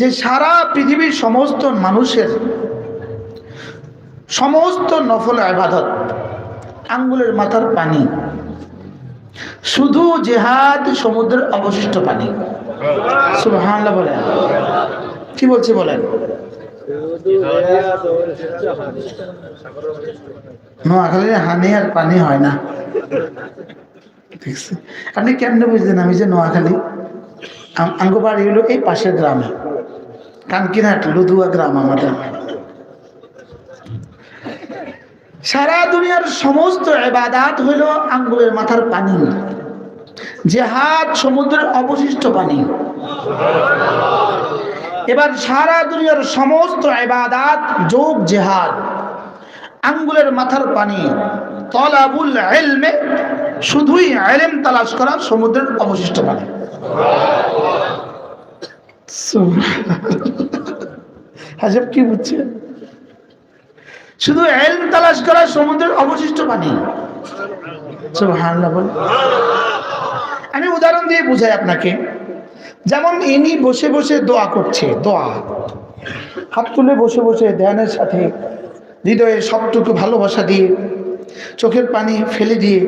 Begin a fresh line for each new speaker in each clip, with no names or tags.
যে সারা পৃথিবীর সমস্ত মানুষের সমস্ত নফল ইবাদত আঙ্গুলের মাথার পানি, শুধু জিহাদ সমুদ্রের অবশিষ্ট পানি। সুবহানাল্লাহ বলেন। কি বলছি বলেন? নোয়াখালীর হানি আর পানি হয় না। আপনি কেমনে বুঝলেন আমি যে নোয়াখালী? আঙ্গ বাড়ি হলো এই পাশের গ্রামে, কানকিরহাট লুধুয়া গ্রাম আমাদের। সারা দুনিয়ার সমস্ত ইবাদত হইল আঙ্গুলের মাথার পানি, জিহাদ সমুদ্রের অবশিষ্ট পানি। এবার সারা দুনিয়ার সমস্ত ইবাদত যোগ জিহাদ, আঙ্গুলের মাথার পানি, তলাবুল ইলমে শুধুই ইলম তালাশ করা সমুদ্রের অবশিষ্ট পানি। হাজব কি বুঝছেন? শুধু ইলম তালাশ করা সমুদ্রের অবশিষ্ট পানি। সুবহানাল্লাহ বল। আমি উদাহরণ দিয়ে বুঝাই আপনাকে। যেমন ইনি বসে বসে দোয়া করছে, দোয়া হাত তুলে বসে বসে ধ্যানের সাথে হৃদয়ে সবটুকু ভালোবাসা দিয়ে চোখের পানি ফেলে দিয়ে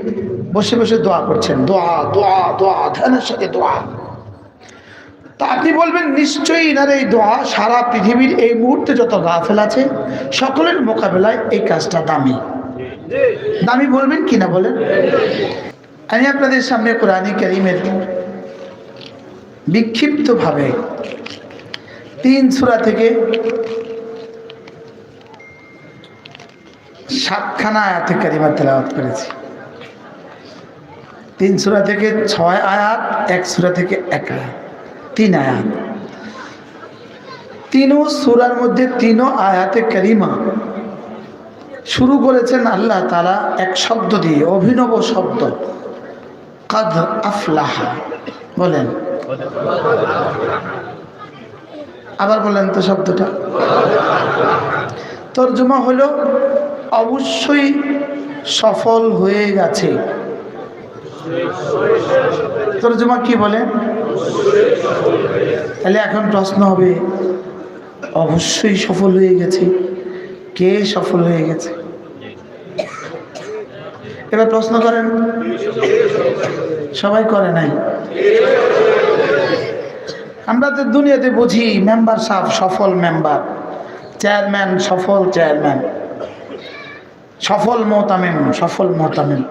বসে বসে দোয়া করছেন, দোয়া দোয়া দোয়া ধ্যানের সাথে দোয়া। তা আপনি বলবেন নিশ্চয়ই ইনার এই দোয়া সারা পৃথিবীর এই মুহূর্তে যত গাফেল আছে সকলের মোকাবেলায় এই কাজটা দামি। দামি বলবেন কিনা বলেন? আমি আপনাদের সামনে কোরআনে কারীমের বিক্ষিপ্তভাবে 3 সূরা থেকে 7খানা আয়াতে কারিমা তেলাওয়াত করেছি। 3 সূরা থেকে 6 আয়াত, 1 সূরা থেকে 1 আয়াত, 3 আয়াত। 3 সূরার মধ্যে 3 আয়াতে কারিমা শুরু করেছেন আল্লাহ তাআলা এক শব্দ দিয়ে, অভিনব শব্দ, কাদ আফলাহা। বলেন, আবার বলেন তো শব্দটা। তরজমা হলো অবশ্যই সফল হয়ে গেছে। তরজমা কি বলে? তাহলে এখন প্রশ্ন হবে, অবশ্যই সফল হয়ে গেছে, কে সফল হয়ে গেছে? এবার প্রশ্ন করেন। সবাই করে নাই। আমরা তো দুনিয়াতে বুঝি মেম্বার সাহেব সফল মেম্বার, চেয়ারম্যান সফল চেয়ারম্যান, সফল মোহতামিম সফল মোহতামিম,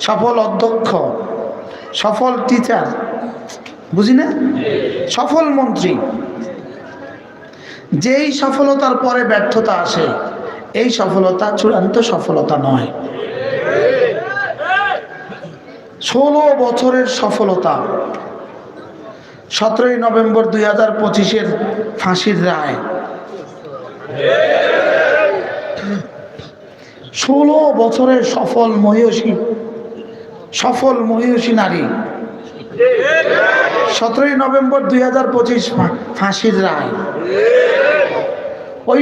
সফল অধ্যক্ষ, সফল টিচার, বুঝি না? সফল মন্ত্রী। যেই সফলতার পরে ব্যর্থতা আসে এই সফলতা চূড়ান্ত সফলতা নয়। 16 বছরের সফলতা, 17ই নভেম্বর 2025-এর ফাঁসির রায়। 16 বছরের সফল মহিষী নারী, 17ই নভেম্বর 2025 ফাঁসির রায়। ওই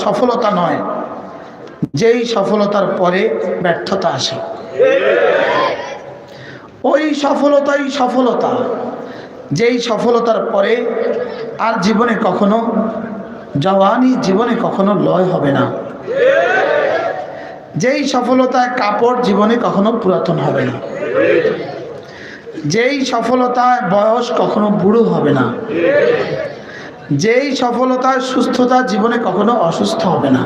সফলতা নয় যেই সফলতার পরে ব্যর্থতা আসে। ওই সফলতাই সফলতা যেই সফলতার পরে আর জীবনে কখনো জওয়ানি জীবনে কখনো লয় হবে না। যেই সফলতায় কাপড় জীবনে কখনো পুরাতন হবে না। যেই সফলতায় বয়স কখনো বুড়ো হবে না। যেই সফলতায় সুস্থতা জীবনে কখনো অসুস্থ হবে না।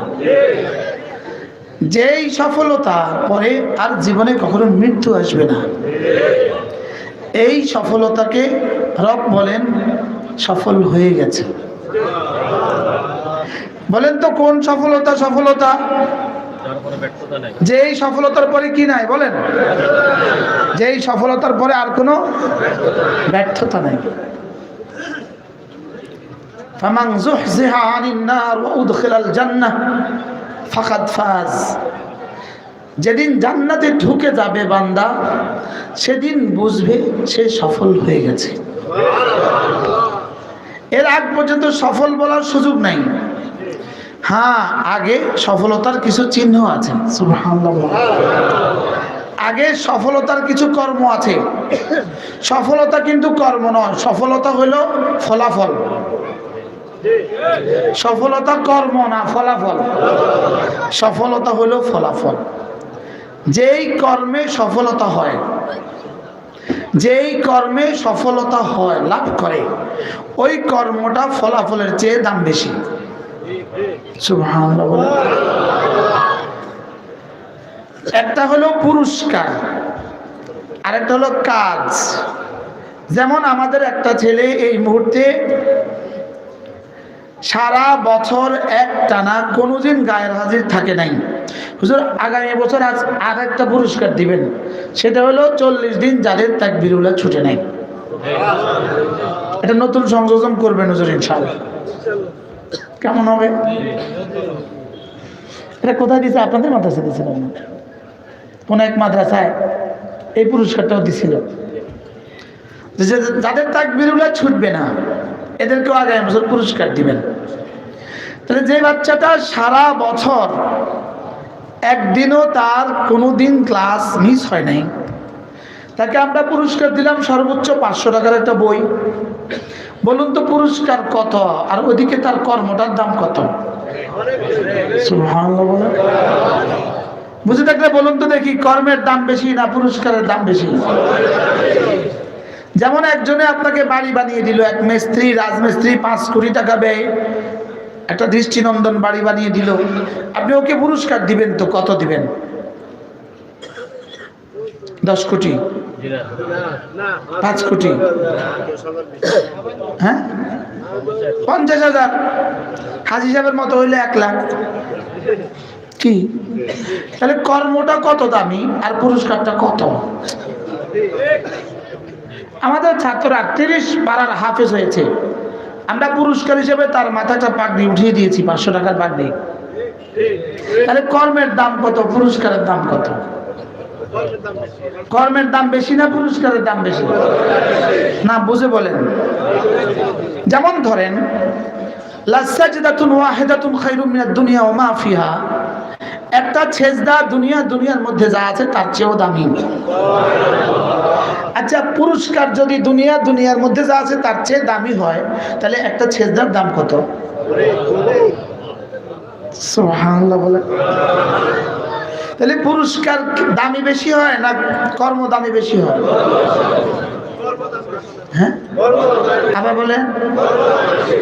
যেই সফলতা পরে আর জীবনে কখনো মৃত্যু আসবে না। এই সফলতাকে রব বলেন সফল হয়ে গেছে। বলেন তো কোন সফলতা? সফলতা যেই সফলতার পরে কি নাই? বলেন, যেই সফলতার পরে আর কোনো ব্যর্থতা নাই। ফামান যুহজিহা আনিন নার ওয়া উদখিলাল জান্নাহ ফাকাদ ফাজ। যেদিন জান্নাতে ঢুকে যাবে বান্দা সেদিন বুঝবে সে সফল হয়ে গেছে। এর আগ পর্যন্ত সফল বলার সুযোগ নাই। হ্যাঁ, আগে সফলতার কিছু চিহ্ন আছে। সুবহানাল্লাহ। আগে সফলতার কিছু কর্ম আছে। সফলতা কিন্তু কর্ম নয়, সফলতা হলো ফলাফল। সফলতা কর্ম না ফলাফল। সফলতা হলো ফলাফল। যেই কর্মে সফলতা হয়, যেই কর্মে সফলতা হয় লাভ করে, ওই কর্মটা ফলাফলের চেয়ে দাম বেশি। সুবহানাল্লাহ বলে। একটা হলো পুরস্কার, আরেকটা হলো কাজ। যেমন আমাদের একটা ছেলে এই মুহূর্তে সারা বছর এক টানা কোনোদিন গায়ের হাজির থাকে নাই। হুজুর আগামী বছর আর একটা পুরস্কার দিবেন, সেটা হলো 40 দিন যাদের তাকবীরুল্লাহ ছুটে নাই। এটা নতুন সংযোজন করবেন হুজুর ইনশাআল্লাহ। কেমন হবে? এটা কোথায় দিয়েছে? আপনাদের মাদ্রাসায় দিয়েছিল, কোন এক মাদ্রাসায় এই পুরস্কারটাও দিছিল। যাদের তাকবীরুল্লাহ ছুটবে না এদেরকেও আগামী বছর পুরস্কার দিবেন। তাহলে যে বাচ্চাটা সারা বছর একদিনও তার কোনোদিন ক্লাস মিস হয় নাই, তাকে আমরা পুরস্কার দিলাম সর্বোচ্চ 500 টাকার একটা বই। বলুন তো পুরস্কার কত, আর ওদিকে তার কর্মটার দাম কত? সুবহানাল্লাহ বলেন। বুঝে থাকলে বলুন তো দেখি, কর্মের দাম বেশি না পুরস্কারের দাম বেশি? যেমন একজনে আপনাকে বাড়ি বানিয়ে দিল, এক মিস্ত্রি রাজমিস্ত্রি 5 কোটি টাকা ব্যয় একটা দৃষ্টিনন্দন বাড়ি বানিয়ে দিল, আপনি ওকে পুরস্কার দিবেন তো কত দিবেন? 10 কোটি, 5 কোটি, হ্যাঁ 50,000। হাজী সাহেবের মতো হইলে 1 লাখ। কি তাহলে কর্মটা কত দামি আর পুরস্কারটা কত? আমাদের ছাত্ররা 30 পারার হাফেজ হয়েছে, আমরা পুরস্কার হিসেবে তার মাথাটা পাগড়ি উঠিয়ে দিয়েছি, 500 টাকার পাগড়ি। তাহলে কর্মের দাম কত, পুরস্কারের দাম কত? কর্মের দাম বেশি না পুরস্কারের দাম বেশি? না বুঝে বলেন। যেমন ধরেন লাসাজদাতুন ওয়াহিদাতুন খায়রুম মিনাদ দুনিয়া ওয়া মা ফিহা, একটা সেজদা দুনিয়ার মধ্যে যা আছে তার চেয়েও দামি। আচ্ছা পুরস্কার যদি দুনিয়ার মধ্যে যা আছে তার চেয়ে দামি হয়, তাহলে একটা সেজদার দাম কত? সুবহানাল্লাহ বলে। তাহলে পুরস্কার দামি বেশি হয় না কর্ম দামি বেশি হয়? হ্যাঁ আবার বলেন।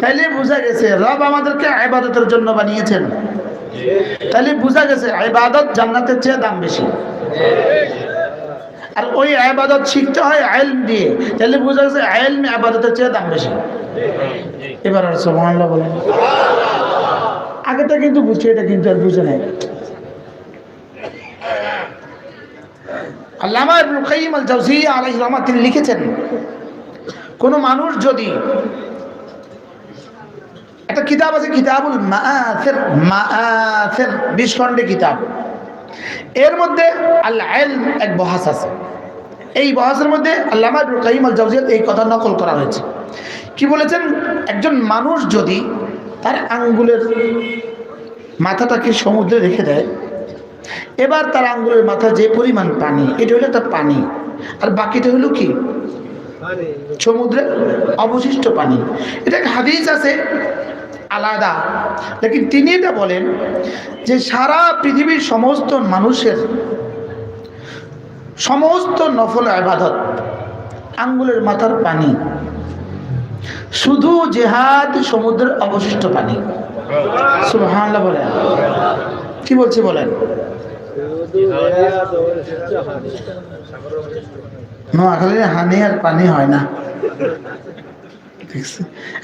তাইলে বোঝা গেছে রব আমাদেরকে ইবাদতের জন্য বানিয়েছেন। তাহলে বোঝা গেছে ইবাদত জান্নাতের চেয়ে দাম বেশি। আর ওই ইবাদত শিখতে হয় ইলম দিয়ে, তাহলে বোঝা গেছে ইলম ইবাদতের চেয়ে দাম বেশি। এবার আর সুবহানাল্লাহ বলেন। আগেটা কিন্তু বুঝছে, এটা কিন্তু আর বুঝে নাই। আল্লামা ইবনুল কাইয়িম আল জাওজিয়্যা আলাইহিস রাহমাত তিনি লিখেছেন, কোন মানুষ যদি একটা কিতাব আছে কিতাবুল মাআথির, 20 খণ্ডে কিতাব, এর মধ্যে আল ইলম এক বহাস আছে। এই বহাসের মধ্যে আল্লামা ইবনুল কাইয়িম আল জাওজিয়্যা এই কথা নকল করা হয়েছে। কি বলেছেন? একজন মানুষ যদি তার আঙ্গুলের মাথাটাকে সমুদ্রে রেখে দেয়, এবার তার আঙ্গুলের মাথা যে পরিমাণ পানি, এটা হলো একটা পানি, আর বাকিটা হলো কি? সমুদ্রের অবশিষ্ট পানি। এটা হাদিস আছে আলাদা, লেকিন তিনি এটা বলেন যে সারা পৃথিবীর সমস্ত মানুষের সমস্ত নফল ইবাদত আঙ্গুলের মাথার পানি, শুধু জিহাদ সমুদ্রের অবশিষ্ট পানি। সুবহানাল্লাহ বলেন। কি বলছি বলেন? নোয়াখালী হানি আর পানি হয় না।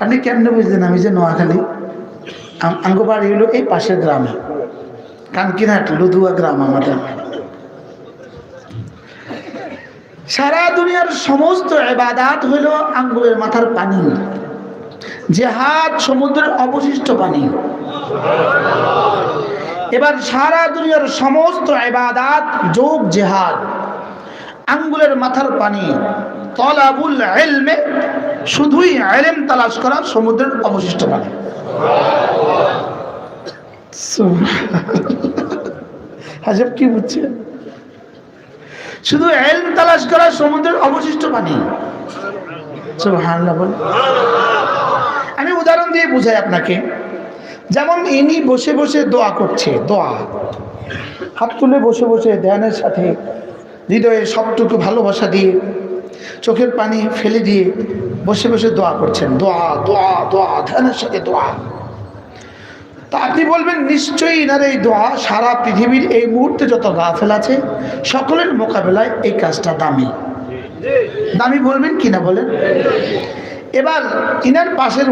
আপনি কেমনে বুঝলেন আমি যে নোয়াখালী? আঙ্গ বাড়ি হলো এই পাশের গ্রামে, কানকিরহাট লুধুয়া গ্রাম আমাদের। সারা দুনিয়ার সমস্ত ইবাদত হইল আঙ্গুলের মাথার পানি, জিহাদ সমুদ্রের অবশিষ্ট পানি। এবার সারা দুনিয়ার সমস্ত ইবাদত যোগ জিহাদ, আঙ্গুলের মাথার পানি, তলাবুল ইলমে শুধুই ইলম তালাশ করা সমুদ্রের অবশিষ্ট পানি। হাজাব কি বুঝছেন? শুধু ইলম তালাশ করা সমুদ্রের অবশিষ্ট পানি। সুবহানাল্লাহ বল। আমি উদাহরণ দিয়ে বুঝাই আপনাকে। যেমন ইনি বসে বসে দোয়া করছে, দোয়া হাত তুলে বসে বসে ধ্যানের সাথে হৃদয়ে সবটুকু ভালোবাসা দিয়ে চোখের পানি ফেলে দিয়ে বসে বসে দোয়া করছেন, দোয়া দোয়া দোয়া, ধ্যানের সাথে দোয়া। তা আপনি বলবেন নিশ্চয়ই ইনার এই দোয়া সারা পৃথিবীর এই মুহূর্তে যত গাফেল আছে সকলের মোকাবেলায় এই কাজটা দামি। দামি বলবেন কিনা বলেন? এবার ইনার পাশের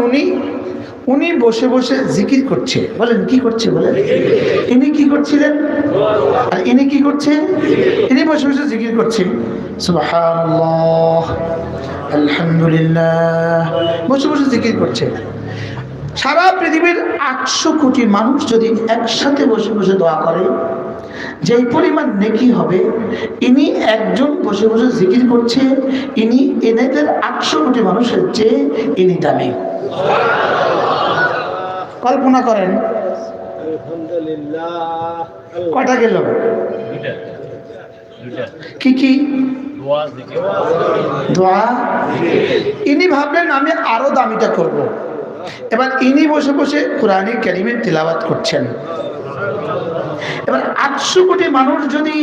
উনি বসে বসে জিকির করছে, বলেন কি করছে বলেন? ইনি কি করছিলেন আর ইনি কি করছেন? ইনি বসে বসে জিকির করছে, সুবহানাল্লাহ আলহামদুলিল্লাহ, বসে বসে জিকির করছে। সারা পৃথিবীর 800 কোটি মানুষ যদি একসাথে বসে বসে দোয়া করে যেই পরিমাণ নেকি হবে, ইনি একজন বসে বসে জিকির করছে, ইনি এদের 800 কোটি মানুষের চেয়ে ইনি দামি। কল্পনা করেন কয়টা গেল? কি কি দোয়া? ইনি ভাবলেন আমি আরো দামিটা করব। এবার ইনি বসে বসে কোরআনে কারিমের তিলাওয়াত করছেন। এবার 800 কোটি মানুষ যদি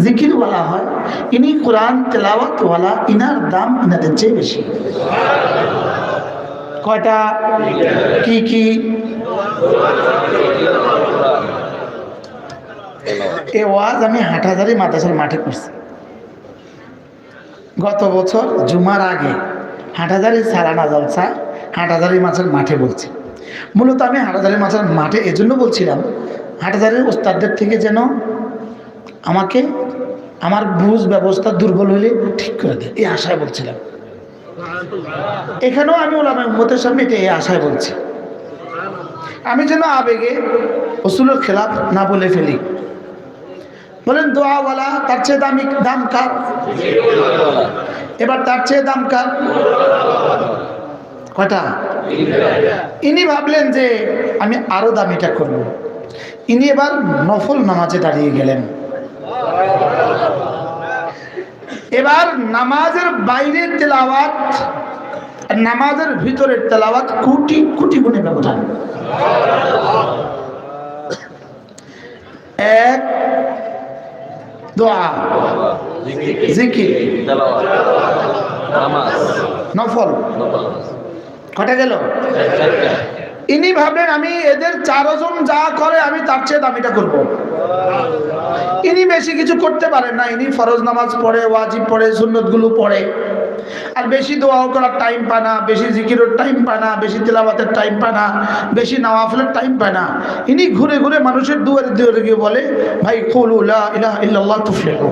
জিকিরওয়ালা হয়, ইনি কোরআন তেলাওয়াতওয়ালা, ইনার দাম ইনাদের চেয়ে বেশি। কয়টা? কি কি? এই ওয়াজ আমি হাটহাজারী মাদ্রাসার মাঠে করছি গত বছর জুমার আগে। হাটহাজারী সালানা জলসা হাটহাজারী মাছের মাঠে বলছি। মূলত আমি হাটহাজারী মাছের মাঠে এজন্য বলছিলাম, হাটহাজারীর ওস্তাদদের থেকে যেন আমাকে আমার বুঝ ব্যবস্থা দুর্বল হলে ঠিক করে দেয়, এই আশায় বলছিলাম। এখানেও আমি ওলামায়ে উম্মতের সামনে এটা এই আশায় বলছি, আমি যেন আবেগে উসুলের খেলাফ না বলে ফেলি। বলেন দোয়াওয়ালা তার চেয়ে দাম কার? এবার তার চেয়ে দাম কার? কয়টা? ইনি ভাবলেন যে আমি আরো দামিটা করব। ইনি এবার নফল নামাজে দাঁড়িয়ে গেলেন। এবার নামাজের বাইরে তেলাওয়াত আর নামাজের ভিতরের তেলাওয়াত কোটি কোটি গুণে ব্যবধান। এক দোয়া, জিকির, নফল, কটা গেল? ইনি ভাবলেন আমি এদের 4 জন যা করে আমি তার চেয়ে দামিটা করব। ইনি বেশি কিছু করতে পারেন না, ইনি ফরজ নামাজ পড়ে, ওয়াজিব পড়ে, সুন্নতগুলো পড়ে, আর বেশি দোয়াও করার টাইম পায় না, বেশি জিকিরের টাইম পায় না, বেশি তেলাওয়াতের টাইম পায় না, বেশি নওয়াফিলের টাইম পায় না। ইনি ঘুরে ঘুরে মানুষের দুয়ারে দুয়ারে গিয়ে বলে, ভাই কুলু লা ইলাহা ইল্লাল্লাহ তুফলিহু।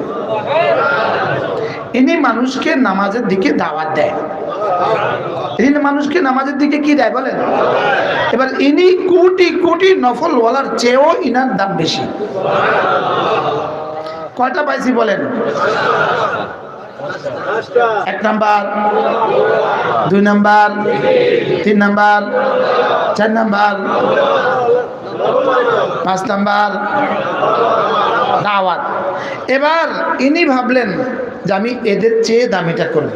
ইনি মানুষকে নামাজের দিকে দাওয়াত দেয়। ইনি মানুষকে নামাজের দিকে কি দেয় বলেন? এবার ইনি কোটি কোটি নফল ওয়ালার চেয়েও ইনার দাম বেশি। কয়টা পাইছি বলেন? 1 number, 2 number, 3 number, 4 number, 5 number দাওয়াত। এবার ইনি ভাবলেন যে আমি এদের চেয়ে দামিটা করব।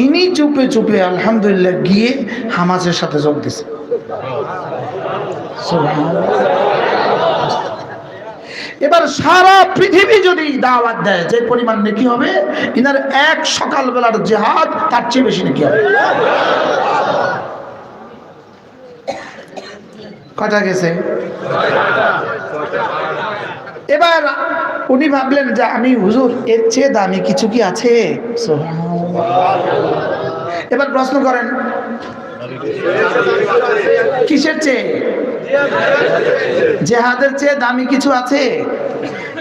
ইনি চুপে চুপে আলহামদুলিল্লাহ গিয়ে হামাসের সাথে যোগ দিছে। এবার সারা পৃথিবী যদি দাওয়াত দেয় যে পরিমাণ নেকি হবে, ইনার এক সকালবেলার জিহাদ তার চেয়ে বেশি নেকি হবে। কটা গেছে? এবার উনি ভাবলেন যে আমি হুজুর এর চেয়ে দামি কিছু কি আছে? এবার প্রশ্ন করেন কিসের চেয়ে? জিহাদের চেয়ে দামি কিছু আছে?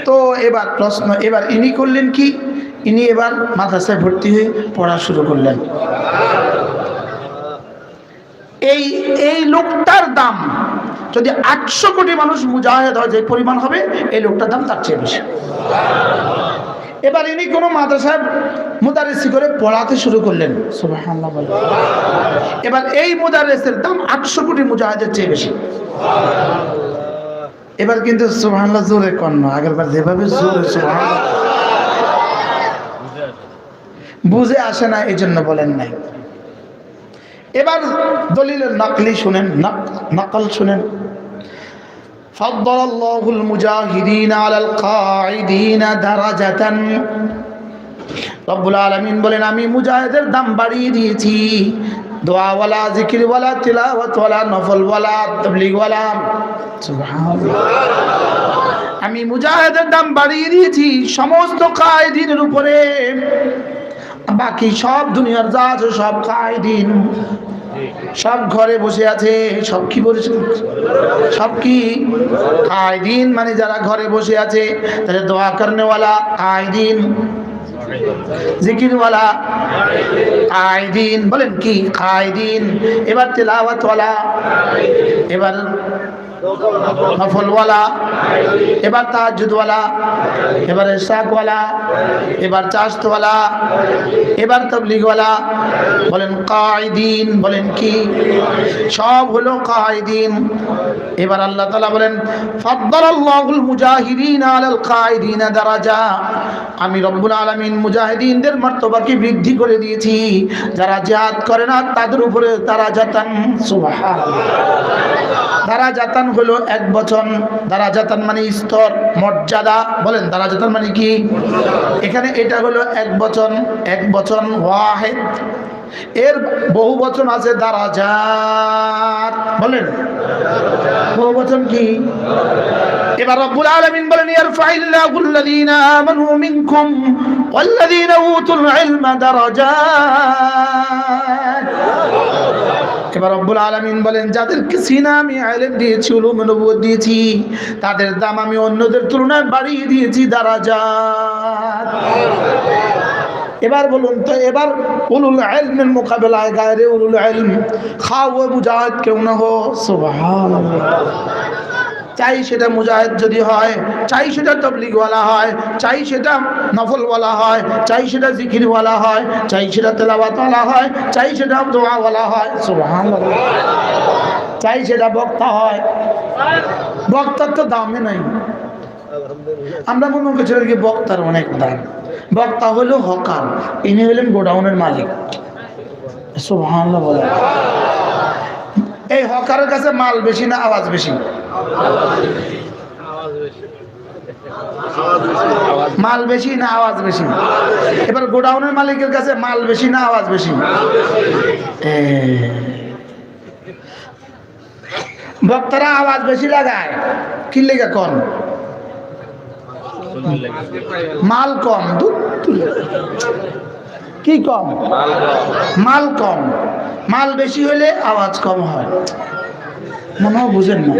তো এবার প্রশ্ন, এবার ইনি করলেন কি? ইনি এবার মাদ্রাসায় ভর্তি হয়ে পড়া শুরু করলেন। এই লোকটার দাম যদি 800 কোটি মানুষ মুজাহিদ হয় যে পরিমাণ হবে, এই লোকটার দাম তার চেয়ে বেশি। এবার ইনি কোনো মাদ্রাসায় মুদারিসি করে পড়াতে শুরু করলেন, সুবহানাল্লাহ বলেন। এবার এই মুদারিসের দাম 800 কোটি মুজাহিদের চেয়ে বেশি। এবার কিন্তু সুবহানাল্লাহ জোরে কন্ন, আগেরবার যেভাবে জোরে সুবহানাল্লাহ বুঝে আসে না, এই জন্য বলেন নাই। এবার দলিলের নকলি শুনেন, নকল শুনেন। فضل الله المجاهدين على القاعدين درجة। রব্বুল আলামিন বলেন আমি মুজাহিদের দাম বাড়িয়ে দিয়েছি, দোয়াওয়ালা, জিকিরওয়ালা, তিলাওয়াতওয়ালা, নফলওয়ালা, তাবলীগওয়ালা। সুবহানাল্লাহ। আমি মুজাহিদের দাম বাড়িয়ে দিয়েছি সমস্ত কায়েদিনের উপরে। বাকি সব দুনিয়ার যা আছে সব কায়েদিন, সব ঘরে বসে আছে, সব কি বলেছে, সব কি কায়েদিন, মানে যারা ঘরে বসে আছে, তাহলে দোয়া করনেওয়ালা কায়েদিন, জিকিরওয়ালা কায়েদিন, বলেন কি কায়েদিন। এবার তিলাওয়াতওয়ালা, এবার নফলওয়ালা, এবার তাহাজ্জুদওয়ালা, এবার ইশরাকওয়ালা, এবার চাশতওয়ালা, এবার তাবলীগওয়ালা, বলেন কায়েদিন, বলেন কি সব হলো কায়েদিন। এবার আল্লাহ তাআলা বলেন ফাদ্দালাল্লাহুল মুজাহিদিনা আলাল কায়েদিনা দারাজা। আমি রব্বুল আলামিন মুজাহিদিনদের মর্তবাকে বৃদ্ধি করে দিয়েছি, যারা জিহাদ করে না তাদের উপরে দারাজাতান। সুবহানাল্লাহ। দারাজাতান হলো এক বচন, দারাজাতান মানে স্তর, মর্যাদা। বলেন দারাজাতান মানে কি? এখানে এটা হলো এক বচন, এক বচন ওয়াহিদ। এর বহু বচন আছে দারাজাত। বলেন বহু বচন কি? এবার রব্বুল আলামিন বলেন ইয়ারফাইল্লাহুল লাযীনা আমানু মিনকুম ওয়াল্লাযীনা উতুল ইলমা দারাজাত। এবার রব্বুল আলামিন বলেন যাদেরকে সিনা আমি ইলম দিয়েছি, উলুম নবুয়ত দিয়েছি, তাদের দাম আমি অন্যদের তুলনায় বাড়িয়ে দিয়েছি দারাজাত। এবার বলুন তো, এবার উলুল ইলমের মোকাবেলায় গায়রে উলুল ইলম খাও মুজাহিদ কেউ না হো। সুবহানাল্লাহ। চাই সেটা মুজাহিদ যদি হয়, চাই সেটা তাবলীগওয়ালা হয়, চাই সেটা নফলওয়ালা হয়, চাই সেটা জিকিরওয়ালা হয়, চাই সেটা তেলাওয়াতওয়ালা হয়, চাই সেটা দোয়াওয়ালা হয়। সুবহানাল্লাহ। চাই সেটা বক্তা হয়, বক্তার তো দামে নাই। আমরা মনে করছি কি বক্তার অনেক দাম। বক্তা হলো হকার, ইনি হলেন গোডাউনের মালিক। সুবহানাল্লাহ বলে। এই হকারের কাছে মাল বেশি না আওয়াজ বেশি? মাল বেশি না আওয়াজ বেশি? এবার গোডাউনের মালিকের কাছে মাল বেশি না আওয়াজ বেশি? বক্তারা আওয়াজ বেশি লাগায়, কি লেগে কন? মাল কম। কি কম? মাল কম। মাল বেশি হলে আওয়াজ কম হয়। মনে হয় বুঝেন না।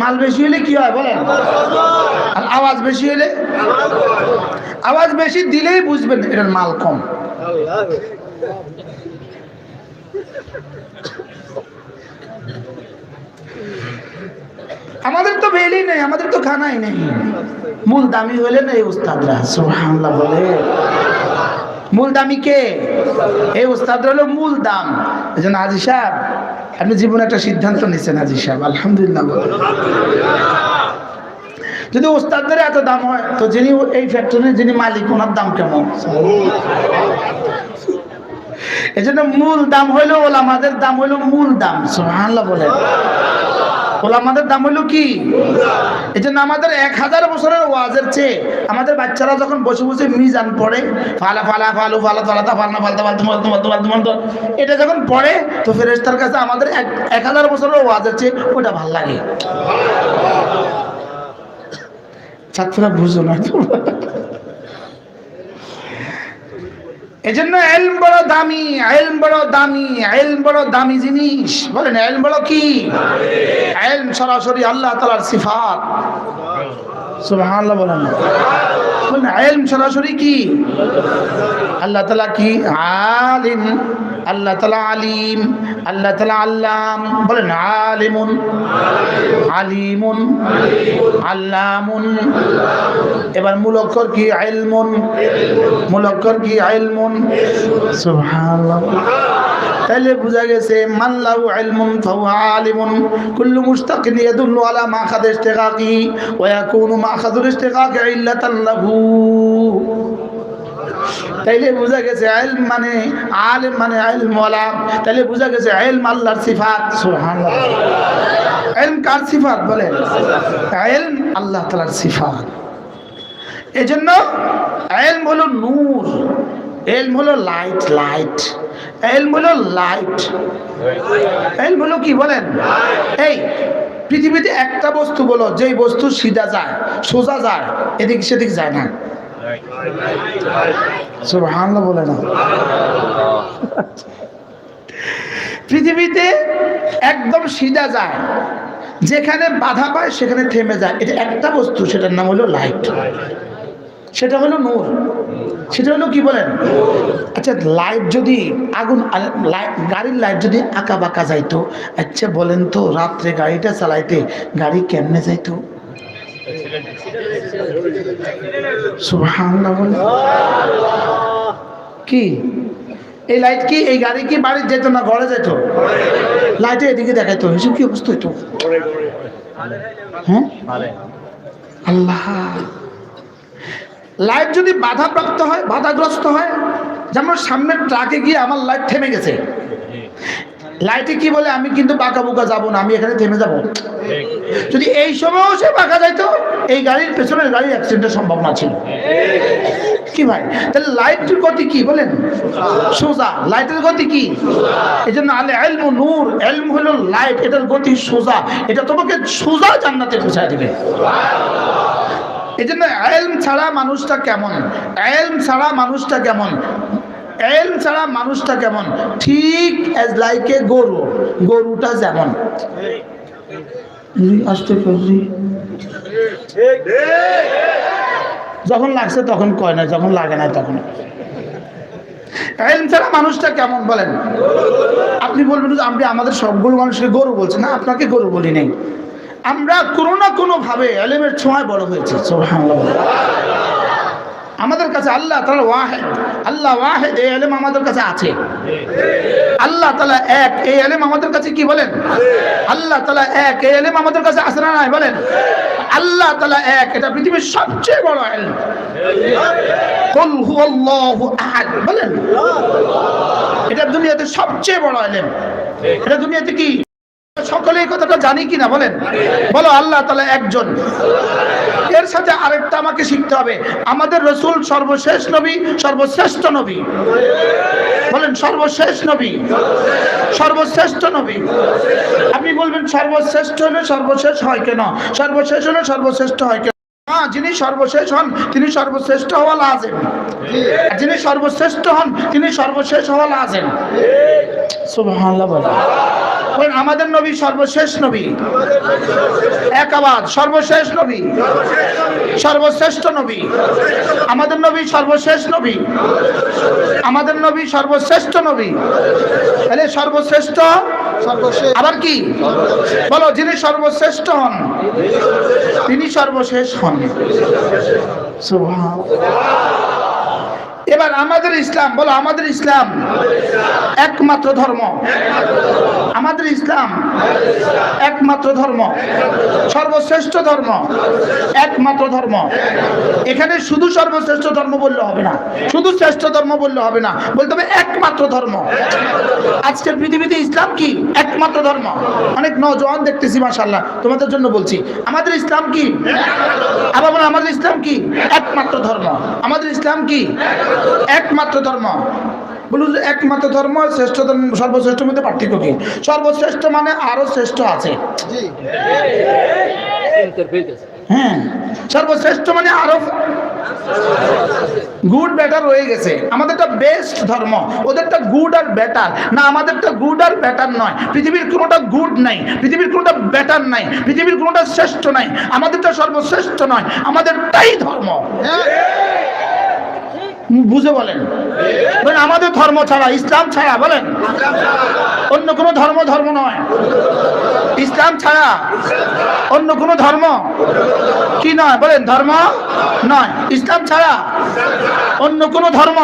মাল বেশি হলে কি হয় বলেন? আর আওয়াজ বেশি হলে? আওয়াজ বেশি দিলেই বুঝবেন এটার মাল কম। আমাদের তো বেলই নেই, আমাদের তো খানাই নেই। মূল দামি হলে না এই উস্তাদরা। সুবহানাল্লাহ বলে। মূল দামি কে? এই উস্তাদরা হলো মূল দাম। এজন্য হাজী সাহেব আপনি জীবনে একটা সিদ্ধান্ত নিয়েছেন হাজী সাহেব, আলহামদুলিল্লাহ বলে। যদি উস্তাদদের এত দাম হয় তো যিনি এই ফ্যাক্টরির যিনি মালিক ওনার দাম কেমন? এজন্য মূল দাম হইলো ওলামাদের দাম হইলো মূল দাম। সুবহানাল্লাহ বলে। ওলামাদের দাম হইলো কি? এই জন্য আমাদের 1000 বছরের ওয়াজের চেয়ে আমাদের বাচ্চারা যখন বসে বসে মিজান পড়ে, ফালা ফালা ফালু ফালা ফালাতা ফালনা ফালতা ফালতু ফালতু ফালতু ফালতু ফালতু, এটা যখন পড়ে তো ফেরেশতার কাছে আমাদের 1000 বছরের ওয়াজের চেয়ে ওটা ভালো লাগে। ছাত্ররা বুঝো না। এজন্য ইলম বড় দামি, ইলম বড় দামি, ইলম বড় দামি জিনিস। বলেন ইলম বড় কি? ইলম সরাসরি আল্লাহ তাআলার সিফাত। সুবহানাল্লাহ বলেন। বলেন ইলম সরাসরি কি? আল্লাহ তাআলা কি? আলিম। আল্লাহ তাআলা আলিম, আল্লাহ তাআলা আল্লাম। বলেন আলিমুন, আলিমুন, আল্লামুন। এবার মূল অক্ষর কি? ইলমুন। মূল অক্ষর কি? ইলমুন। সুবহানাল্লাহ। তাহলে বুঝা গেছে মান লাহু ইলমুন ফাহুয়া আলিমুন। কুল্লু মুশতাকিন ইয়াদুল্লু আলা মাখাদ ইশতিকাকি ওয়া ইয়াকুনু মাখাদুল ইশতিকাকি ইল্লাতান লাহু। তাইলে বোঝা গেছে ইলম মানে আলেম মানে ইলম ওয়ালা, তাইলে বোঝা গেছে ইলম আল্লাহর সিফাত। সুবহানাল্লাহ। ইলম কার সিফাত বলেন? ইলম আল্লাহ তাআলার সিফাত। এজন্য ইলম হলো নূর, ইলম হলো লাইট, লাইট ইলম হলো লাইট। ইলম হলো কি বলেন? এই পৃথিবীতে একটা বস্তু বলো যেই বস্তু সিধা যায়, সোজা যায়, এদিক সেদিক যায় না। সুবহানাল্লাহ বলে না। পৃথিবীতে একদম সিধা যায়, যেখানে বাধা পায় সেখানে থেমে যায়, এটা একটা বস্তু, সেটার নাম হলো লাইট, সেটা হলো নূর, সেটা হলো কি বলেন? আচ্ছা লাইট যদি আগুন, গাড়ির লাইট যদি আঁকা বাঁকা যাইতো, আচ্ছা বলেন তো রাত্রে গাড়িটা চালাইতে গাড়ি কেমনে যাইতো? সুবহানাল্লাহ বলেন। কি এই লাইট কি এই গাড়ি কি বাড়ি যেত না ঘরে যেত? লাইটে এদিকে দেখাইতো, এসব কি অবস্থা হইতো? হ্যাঁ আল্লাহ, লাইট যদি বাধাপ্রাপ্ত হয়, বাধাগ্রস্ত হয়, যেমন সামনের ট্রাকে গিয়ে আমার লাইট থেমে গেছে, লাইটে কি বলে আমি কিন্তু বাঁকা বুকা যাবো না, আমি এখানে থেমে যাব। যদি এই সময়ও সে বাঁকা যাইতো, এই গাড়ির পেছনের গাড়ির অ্যাক্সিডেন্টের সম্ভাবনা ছিল। কি ভাই, তাহলে লাইটের গতি কি বলেন? সোজা। লাইটের গতি কি? এই জন্য আলে ইলম নূর, ইলম হলো লাইট, এটার গতি সোজা, এটা তোমাকে সোজা জান্নাতে পৌঁছায় দিবে। এই জন্য ইলম ছাড়া মানুষটা কেমন, ইলম ছাড়া মানুষটা কেমন, ইলম ছাড়া মানুষটা কেমন? ঠিক অ্যাজ লাইক এ গরু, গরুটা যেমন আসতে পারি যখন লাগছে তখন কয় না, যখন লাগে না তখন। ইলম ছাড়া মানুষটা কেমন বলেন? আপনি বলবেন যে আপনি আমাদের সবগুলো মানুষকে গরু বলছেন, না আপনাকে গরু বলি নাই, আমরা কোনো না কোনো ভাবে ইলমের ছোঁয়ায় বড় হয়েছে। সুবহানাল্লাহ। আমাদের কাছে আল্লাহ তাআলা ওয়াহিদ, আল্লাহ ওয়াহিদ, এই ইলম আমাদের কাছে আছে। আল্লাহ তাআলা এক, এই ইলম আমাদের কাছে কি বলেন? আল্লাহ তাআলা এক, এই ইলম আমাদের কাছে আছে না নাই বলেন? আল্লাহ তাআলা এক, এটা পৃথিবীর সবচেয়ে বড় ইলম। কুল হুয়াল্লাহু আহাদ বলেন, এটা দুনিয়াতে সবচেয়ে বড় ইলম। এটা দুনিয়াতে কি সকলে এই কথাটা জানি কিনা বলেন? বলো আল্লাহ তাআলা একজন। এর সাথে আরেকটা আমাকে শিখতে হবে, আমাদের রাসূল সর্বশেষ নবী, সর্বশ্রেষ্ঠ নবী বলেন, সর্বশেষ নবী, সর্বশ্রেষ্ঠ নবী। আপনি বলবেন সর্বশ্রেষ্ঠ হলে সর্বশেষ হয় কেন? সর্বশেষ হলে সর্বশ্রেষ্ঠ হয় কেন? যিনি সর্বশেষ হন তিনি সর্বশ্রেষ্ঠ হওয়া লাজেম, আর যিনি সর্বশ্রেষ্ঠ হন তিনি সর্বশেষ হওয়া লাজেম। সুবহানাল্লাহ বলেন। আমাদের নবী সর্বশেষ নবী, এক আওয়াজ, সর্বশেষ নবী, সর্বশ্রেষ্ঠ নবী। আমাদের নবী সর্বশেষ নবী, আমাদের নবী সর্বশ্রেষ্ঠ নবী। তাহলে সর্বশ্রেষ্ঠ আবার কি বলো? যিনি সর্বশ্রেষ্ঠ হন তিনি সর্বশেষ হন। সুবহানাল্লাহ। এবার আমাদের ইসলাম বলো, আমাদের ইসলাম একমাত্র ধর্ম, আমাদের ইসলাম একমাত্র ধর্ম, সর্বশ্রেষ্ঠ ধর্ম, একমাত্র ধর্ম। এখানে শুধু সর্বশ্রেষ্ঠ ধর্ম বললে হবে না, শুধু শ্রেষ্ঠ ধর্ম বললে হবে না, বলতে হবে একমাত্র ধর্ম। আজকের পৃথিবীতে ইসলাম কি? একমাত্র ধর্ম। অনেক নওজোয়ান দেখতেছি মাশাআল্লাহ, তোমাদের জন্য বলছি, আমাদের ইসলাম কি? আবার বলো আমাদের ইসলাম কি? একমাত্র ধর্ম। আমাদের ইসলাম কি? একমাত্র ধর্ম। বলুন একমাত্র ধর্ম, শ্রেষ্ঠ ধর্ম, সর্বশ্রেষ্ঠের মধ্যে পার্থক্য কি? সর্বশ্রেষ্ঠ মানে আরো শ্রেষ্ঠ আছে। হ্যাঁ, সর্বশ্রেষ্ঠ মানে আরো গুড বেটার রয়ে গেছে। আমাদেরটা বেস্ট ধর্ম, ওদেরটা গুড আর বেটার না। আমাদেরটা গুড আর বেটার নয়, পৃথিবীর কোনোটা গুড নাই, পৃথিবীর কোনোটা বেটার নাই, পৃথিবীর কোনোটা শ্রেষ্ঠ নাই। আমাদেরটা সর্বশ্রেষ্ঠ নয়, আমাদেরটাই ধর্ম। বুঝে বলেন, আমাদের ধর্ম ছাড়া, ইসলাম ছাড়া বলেন অন্য কোনো ধর্ম ধর্ম নয়। ইসলাম ছাড়া অন্য কোনো ধর্ম কি নয় বলেন? ধর্ম নয়। ইসলাম ছাড়া অন্য কোনো ধর্ম